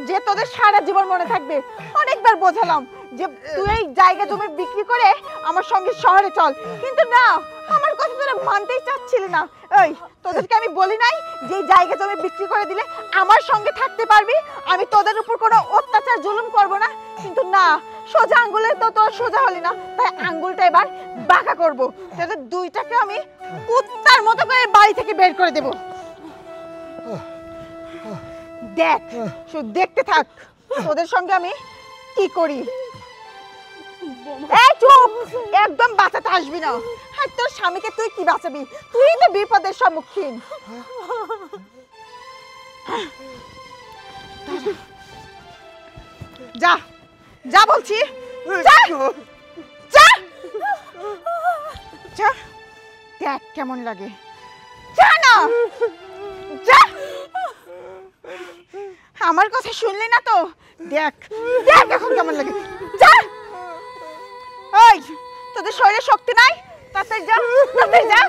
যে তোদের সারা জীবন মনে থাকবে। অনেকবার বোঝালাম যে তুই এই জায়গা জমি বিক্রি করে আমার সঙ্গে শহরে চল, কিন্তু না, আমার কথা তোরা মানতেই চাচ্ছিলি না। এই তোদেরকে আমি বলি নাই যে জায়গা জমি বিক্রি করে দিলে আমার সঙ্গে থাকতে পারবি, আমি তোদের উপর কোনো অত্যাচার জুলুম করব না? কিন্তু না, সোজা আঙ্গুলে তো তোর সোজা হলি না, তাই আঙ্গুলটা এবার বাঁকা করব। তোদের দুইটাকে আমি কুত্তার মতো করে বাড়ি থেকে বের করে দেব। দেখ, শুধু দেখতে থাক তোদের সঙ্গে আমি কি করি। এই চুপ, একদম বাঁচাতে আসবি না। আর তোর স্বামীকে তুই কি বাঁচাবি? তুই তো বিপদের সম্মুখীন। যা যা বলছি, যা যা যা, দেখ কেমন লাগে। যা না, যা। আমার কথা শুনলি না তো? দেখ দেখ এখন কেমন লাগে। যা। ওই তোদের শরীরে শক্তি নাই? তাড়াতাড়ি যা, তাড়াতাড়ি যা,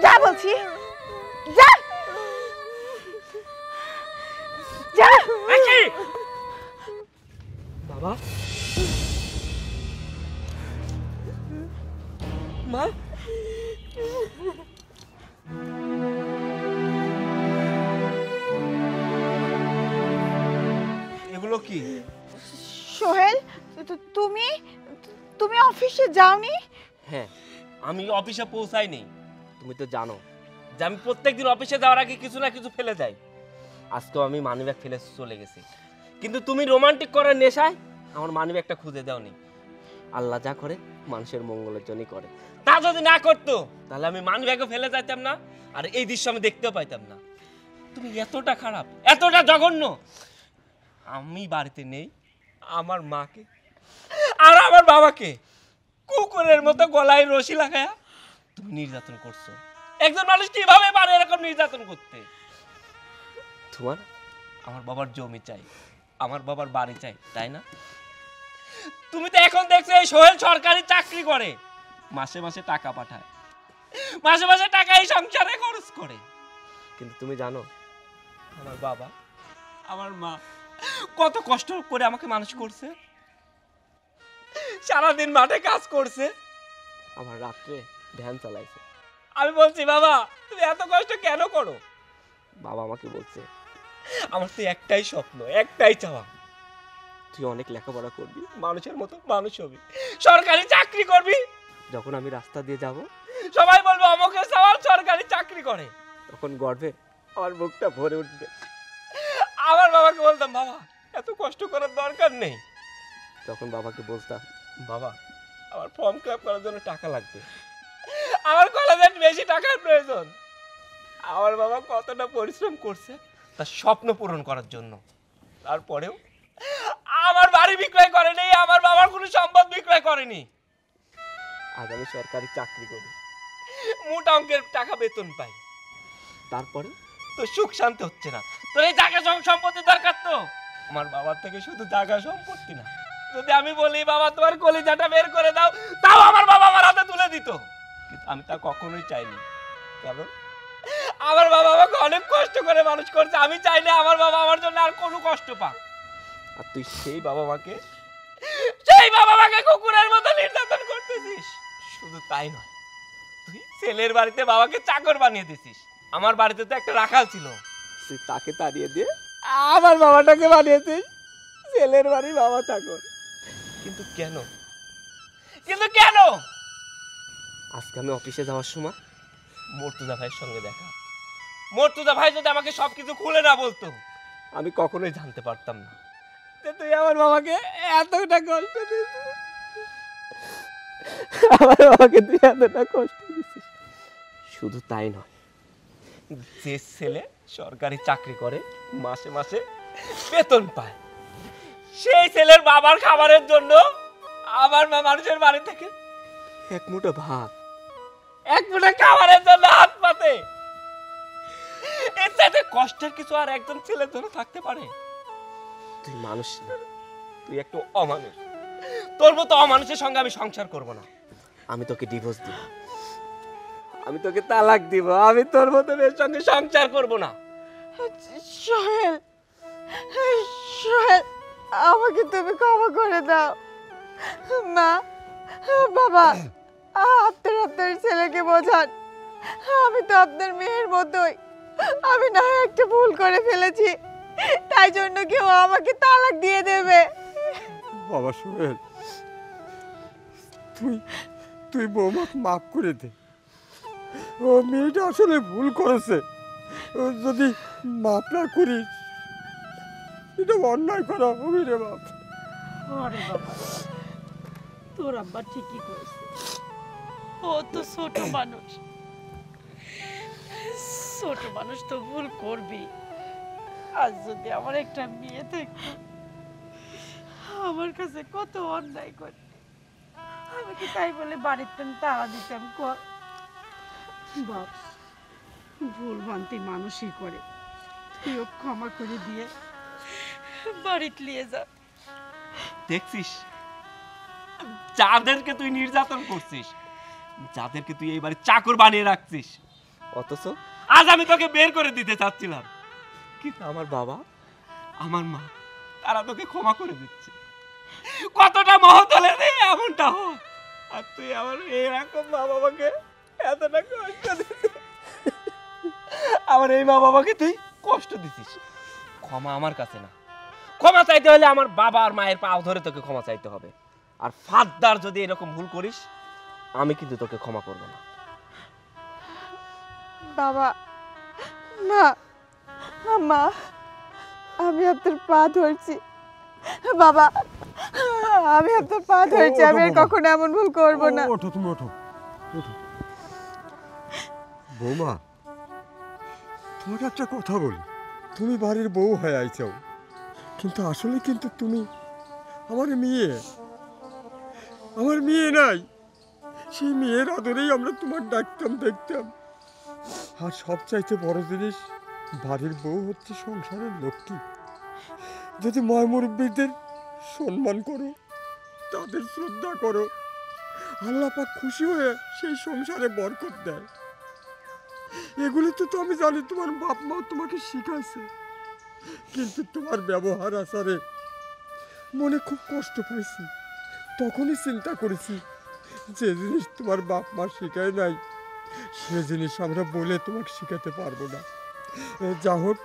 যা বলছি, যা যা। বাবা, মা, এগুলো কি? সোহেল, তুমি তুমি অফিসে যাওনি? হ্যাঁ, আমি অফিসে পৌঁছাইনি। তুমি তো জানো যে আমি প্রত্যেকদিন অফিসে যাওয়ার আগে কিছু না কিছু ফেলে যাই। আজকেও আমি মানিব্যাগ ফেলে চলে গেছি, কিন্তু তুমি রোমান্টিক করার নেশায় আমার মানিব্যাগটা খুঁজে দাওনি। আল্লাহ যা করে মানুষের মঙ্গলের জন্যই করে। তা যদি না করতো তাহলে আমি মানিব্যাগও ফেলে যাইতাম না, আর এই দৃশ্য আমি দেখতেও পাইতাম না। তুমি এতটা খারাপ, এতটা জঘন্য। আমি বাড়িতে নেই, আমার মাকে আর আমার বাবাকে কুকুরের মতো গলায় রশি লাগায়া তুমি নির্যাতন করছো। একজন মানুষ কিভাবে পারে এরকম নির্যাতন করতে? তোমার আমার বাবার জমি চাই, আমার বাবার বাড়ি চাই, তাই না? তুমি তো এখন দেখছো এই সোহেল সরকারি চাকরি করে, মাসে মাসে টাকা পাঠায়, মাসে মাসে টাকা এই সংসারে খরচ করে। কিন্তু তুমি জানো আমার বাবা, আমার মা কত কষ্ট করে আমাকে মানুষ করছে। সারাদিন মাঠে কাজ করছে, আমার রাত্রে ধ্যান চালাইছে। আমি বলছি বাবা তুমি এত কষ্ট কেন করো? বাবা আমাকে বলছে আমার তো একটাই স্বপ্ন, একটাই চাওয়া, তুই অনেক লেখাপড়া করবি, মানুষের মতো মানুষ হবি, সরকারি চাকরি করবি। যখন আমি রাস্তা দিয়ে যাব সবাই বলবো আমাকে সবার সরকারি চাকরি করে, তখন গর্বে আমার বুকটা ভরে উঠবে। আমার বাবাকে বলতাম বাবা এত কষ্ট করার দরকার নেই। তখন বাবাকে বলতাম বাবা আমার ফর্ম ফিল আপ করার জন্য টাকা লাগবে, আমার কলেজে বেশি টাকার প্রয়োজন। আমার বাবা কতটা পরিশ্রম করছে তার স্বপ্ন পূরণ করার জন্য, তারপরেও আমার বাড়ি বিক্রয় করেনি, আমার বাবার কোনো সম্পদ বিক্রয় করেনি। আজ আমি সরকারি চাকরি করি, মোটা অঙ্কের টাকা বেতন পাই, তারপরে তো সুখ শান্তি হচ্ছে না। তোর এই জায়গা সম্পত্তি দরকার তো? আমার বাবার থেকে শুধু জায়গা সম্পত্তি না, যদি আমি বলি বাবা তোমার কলিজাটা বের করে দাও, তাও আমার বাবা আমার হাতে তুলে দিত। কিন্তু আমি তা কখনোই চাইনি, কারণ আমার বাবা আমাকে অনেক কষ্ট করে মানুষ করছে। আমি চাই না আমার বাবা আমার জন্য আর কোনো কষ্ট পাক। আর তুই সেই বাবা মাকে কুকুরের মতো নির্যাতন করতেছিস। শুধু তাই নয়, তুই ছেলের বাড়িতে বাবাকে চাকর বানিয়ে দিছিস। আমার বাড়িতে তো একটা রাখাল ছিল, তুই তাকে তাড়িয়ে দিয়ে আমার বাবাটাকে বানিয়েছিস ছেলের বাড়ি বাবা চাকর। কিন্তু কেন, কিন্তু কেন? আজকে আমি অফিসে যাওয়ার সময় মর্তুজা ভাইয়ের সঙ্গে দেখা। মর্তুজা ভাই যদি আমাকে সবকিছু খুলে না বলতো আমি কখনোই জানতে পারতাম না যে তুই আমার বাবাকে এতটা কষ্ট দিয়েছিস। আমার বাবাকে তুই এতটা কষ্ট দিয়েছিস। শুধু তাই নয়, যে ছেলে সরকারি চাকরি করে মাসে মাসে বেতন পায়, সেই ছেলের বাবার খাবারের জন্য আমার মা মানুষের বাড়ি থেকে এক মুঠো ভাত, এক মুঠো খাবারের জন্য হাত পাতে। এর সাথে কষ্টের কিছু আর একজন ছেলের জন্য থাকতে পারে? তুই মানুষ না, তুই একটু অমানুষ। তোর মতো অমানুষের সঙ্গে আমি সংসার করব না। আমি তোকে ডিভোর্স দিব, আমি তোকে তালাক দিব, আমি তোর মতো মেয়ের সঙ্গে সংসার করব না। সোহেল, সোহেল, আমাকে তুমি ক্ষমা করে দাও। মা, বাবা, আপনার ছেলেকে বোঝান, আমি তো আপনার মেয়ের মতোই। আমি না একটা ভুল করে ফেলেছি, তাই জন্য কেউ আমাকে তালাক দিয়ে দেবে। বাবা সোহেল, তুই বৌমাকে মাফ করে দে। ও মেয়েটা আসলে ভুল করেছে, ও যদি মাফ না করিস এটা অন্যায় করা হবে রে বাপ। আরে বাবা, তোর আব্বা ঠিকই করেছে, ও তো ছোট মানুষ, ছোট মানুষ তো ভুল করবি। আজ যদি আমার একটা মেয়ে থাকতো, আমার কাছে কত অন্যায় করে, আমি কি তাই বলে বাড়িতে তাড়া দিতাম? বাপ, ভুল ভ্রান্তি মানুষই করে, তুইও ক্ষমা করে দিয়ে বাড়িতে নিয়ে যা। দেখছিস যাদেরকে তুই নির্যাতন করছিস, যাদেরকে তুই এই বাড়ি চাকর বানিয়ে রাখছিস, অথচ আজ আমি তোকে বের করে দিতে চাচ্ছিলাম, কিন্তু আমার বাবা আমার মা তারা তোকে ক্ষমা করে দিচ্ছে। কতটা মহৎ হলে রে এমনটা হোক, আর তুই আমার এরকম মা বাবাকে এতটা কষ্ট দিচ্ছিস, আমার এই মা বাবাকে তুই কষ্ট দিছিস। ক্ষমা আমার কাছে না, ক্ষমা চাইতে হলে আমার বাবা আর মায়ের পাও ধরে তোকে ক্ষমা চাইতে হবে। আর ফাদ্দার যদি এরকম ভুল করিস, আমি কিন্তু তোকে ক্ষমা করব না। বাবা, মা, মা, আমি আপনার পা ধরছি। বাবা, আমি আপনার পা ধরছি, আমি আর কখনো এমন ভুল করব না। ওঠো, তুমি ওঠো, ওঠো। বৌমা, তোমার একটা কথা বলি, তুমি বাড়ির বউ হয়ে আইছো, কিন্তু আসলে কিন্তু তুমি আমার মেয়ে, আমার মেয়ে নাই। সেই মেয়ের আদরেই আমরা তোমার ডাকতাম, দেখতাম। আর সবচাইতে বড় জিনিস, বাড়ির বউ হচ্ছে সংসারের লক্ষ্মী। যদি ময় মুরব্বীদের সম্মান করো, তাদের শ্রদ্ধা করো, আল্লাহ পাক খুশি হয়ে সেই সংসারে বরকত দেয়। এগুলি তো আমি জানি তোমার বাপ মা তোমাকে শিখাইছে, কিন্তু তোমার ব্যবহার আচারে মনে খুব কষ্ট পাইছি। তখনই চিন্তা করেছি, যে জিনিস তোমার বাপ মা শিখায় নাই, সে জিনিস আমরা বলে তোমাকে শিখাতে পারবো না। যা হোক,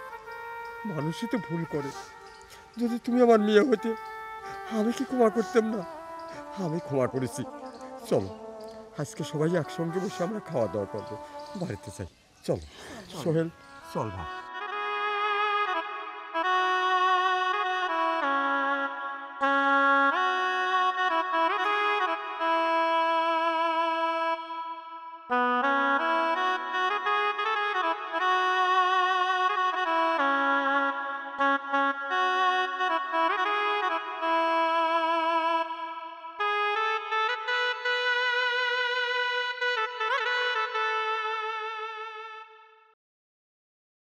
মানুষই তো ভুল করে। যদি তুমি আমার মেয়ে হতে, আমি কি ক্ষমা করতাম না? আমি ক্ষমা করেছি। চলো, আজকে সবাই একসঙ্গে বসে আমরা খাওয়া দাওয়া করবো, বাড়িতে চাই। চলো সোহেল, চল ভাই।